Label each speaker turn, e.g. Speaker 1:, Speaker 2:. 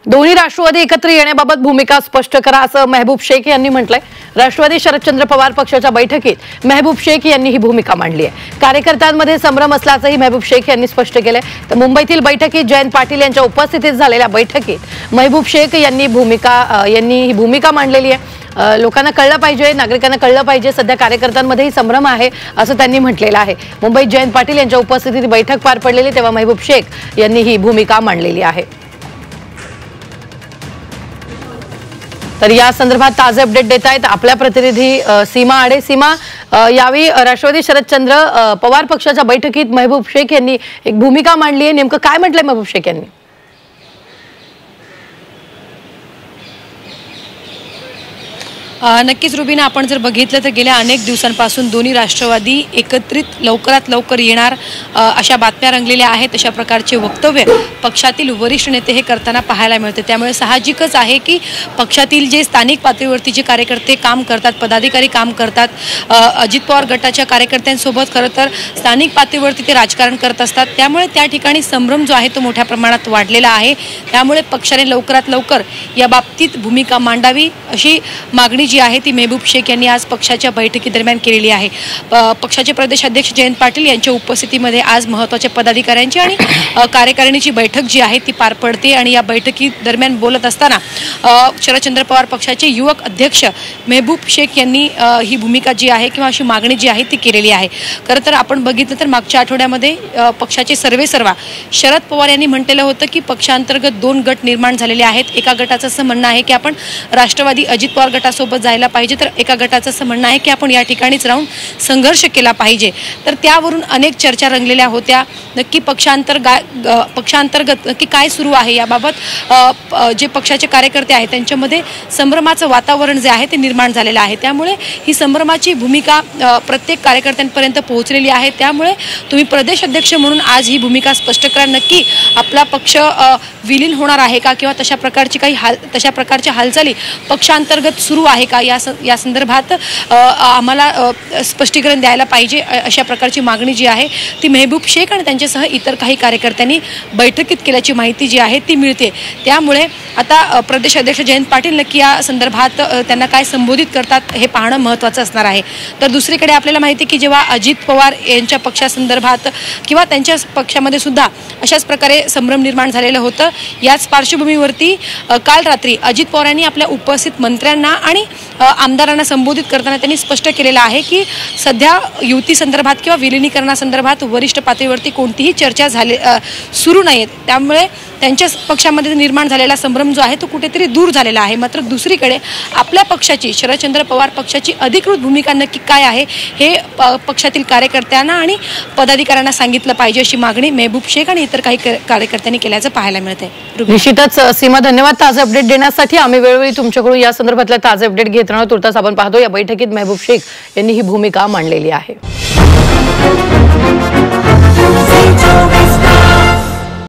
Speaker 1: दोन्ही राष्ट्रवादी एकत्र येण्याबाबत भूमिका स्पष्ट करा असं महबूब शेख यांनी म्हटलंय। राष्ट्रवादी शरदचंद्र पवार पक्षाच्या बैठकीत महबूब शेख यांनी ही भूमिका मांडली आहे। कार्यकर्त्यांमध्ये संभ्रम असल्याचंही महबूब शेख यांनी स्पष्ट केलंय। तर मुंबईतील बैठकीत जयंत पाटील यांच्या उपस्थितीत झालेल्या बैठकीत महबूब शेख यांनी ही भूमिका मांडलेली आहे। लोकांना कळलं पाहिजे, नागरिकांना कळलं पाहिजे, सध्या कार्यकर्त्यांमध्येही संभ्रम आहे असं त्यांनी म्हटलेलं आहे। मुंबईत जयंत पाटील यांच्या उपस्थितीत बैठक पार पडलेली तेव्हा महबूब शेख यांनी ही भूमिका मांडलेली आहे। तर या संदर्भात ताजे अपडेट देत आहेत आपल्या प्रतिनिधी सीमा आडे। सीमा, यावेळी राष्ट्रवादी शरदचंद्र पवार पक्षाच्या बैठकीत महबूब शेख यांनी एक भूमिका मांडली आहे, नेमकं काय म्हटलंय महबूब शेख यांनी?
Speaker 2: नक्कीच रुबीना, आपण जर बघितलं तर गेल्या अनेक दिवसांपासून दोन्ही राष्ट्रवादी एकत्रित लवकरात लवकर येणार अशा बातम्या रंगलेल्या आहेत। अशा प्रकारचे वक्तव्य पक्षातील वरिष्ठ नेते हे करताना पाहायला मिळते। त्यामुळे साहजिकच आहे की पक्षातील जे स्थानिक पातळीवरती जे कार्यकर्ते काम करतात, पदाधिकारी काम करतात, अजित पवार गटाच्या कार्यकर्त्यांसोबत खरं तर स्थानिक पातळीवरती ते राजकारण करत असतात। त्यामुळे त्या ठिकाणी संभ्रम जो आहे तो मोठ्या प्रमाणात वाढलेला आहे। त्यामुळे पक्षाने लवकरात लवकर या बाबतीत भूमिका मांडावी अशी मागणी जी आहे ती महबूब शेख यांनी आज पक्षाच्या बैठकीदरम्यान केलेली आहे। पक्षाचे प्रदेश अध्यक्ष जयंत पाटील यांच्या उपस्थितीमध्ये आज महत्त्वाच्या पदाधिकाऱ्यांची आणि कार्यकारिणीची बैठक जी आहे ती पार पडते आणि या बैठकीदरम्यान बोलत असताना शरदचंद्र पवार पक्षाचे युवक अध्यक्ष महबूब शेख यांनी ही भूमिका जी आहे किंवा अशी मागणी जी आहे ती केलेली आहे। खरं तर आपण बघितलं तर मागच्या आठवड्यामध्ये पक्षाचे सर्वेसर्वा शरद पवार यांनी म्हटलेलं होतं की पक्षांतर्गत दोन गट निर्माण झालेले आहेत। एका गटाचं असं म्हणणं आहे की आपण राष्ट्रवादी अजित पवार गटासोबत जायला पाहिजे, तर एका गटाचं असं म्हणणं आहे की आपण या ठिकाणीच राहून संघर्ष केला पाहिजे। तर त्यावरून अनेक चर्चा रंगलेल्या होत्या। नक्की पक्षांतर्गत नक्की काय सुरू आहे याबाबत जे पक्षाचे कार्यकर्ते आहेत त्यांच्यामध्ये संभ्रमाचं वातावरण जे आहे ते निर्माण झालेलं आहे। त्यामुळे ही संभ्रमाची भूमिका प्रत्येक कार्यकर्त्यांपर्यंत पोहोचलेली आहे। त्यामुळे तुम्ही प्रदेश अध्यक्ष म्हणून आज ही भूमिका स्पष्ट करा, नक्की आपला पक्ष विलीन होणार आहे का किंवा तशा प्रकारच्या हालचाली पक्षांतर्गत सुरू आहे का या संदर्भात आम्हाला स्पष्टीकरण द्यायला पाहिजे अशा प्रकारची मागणी जी आहे ती महबूब शेख आणि त्यांच्यासह इतर काही कार्यकर्त्यांनी बैठकीत केल्याची माहिती जी आहे ती मिळते। त्यामुळे आता प्रदेश अध्यक्ष जयंत पाटील नक्की या संदर्भात त्यांना काय संबोधित करतात हे पाहणं महत्त्वाचं असणार आहे। तर दुसरीकडे आपल्याला माहिती की जेव्हा अजित पवार यांच्या पक्षासंदर्भात किंवा त्यांच्या पक्षामध्ये सुद्धा अशाच प्रकारे संभ्रम निर्माण झालेलं होतं, याच पार्श्वभूमीवरती काल रात्री अजित पवार यांनी आपल्या उपस्थित मंत्र्यांना आणि आमदारांना संबोधित करताना त्यांनी स्पष्ट केलेलं आहे की सध्या युती संदर्भात किंवा विलिनीकरणासंदर्भात वरिष्ठ पातळीवरती कोणतीही चर्चा सुरू नाहीये। त्यामुळे त्यांच्या पक्षामध्ये निर्माण झालेला संभ्रम जो आहे तो कुठेतरी दूर झालेला आहे। मात्र दुसरीकडे आपल्या पक्षाची शरदचंद्र पवार पक्षाची अधिकृत भूमिका नक्की काय आहे हे पक्षातील कार्यकर्त्यांना आणि पदाधिकाऱ्यांना सांगितलं पाहिजे अशी मागणी महबूब शेख आणि इतर काही कार्यकर्त्यांनी केल्याचं पाहायला मिळतंय।
Speaker 1: निश्चितच सीमा, धन्यवाद ताजे अपडेट देण्यासाठी। आम्ही वेळोवेळी तुमच्याकडून या संदर्भातले ताजे अपडेट घेत राहणार। तुर्तास आपण पाहतो या बैठकीत महबूब शेख यांनी ही भूमिका मांडलेली आहे।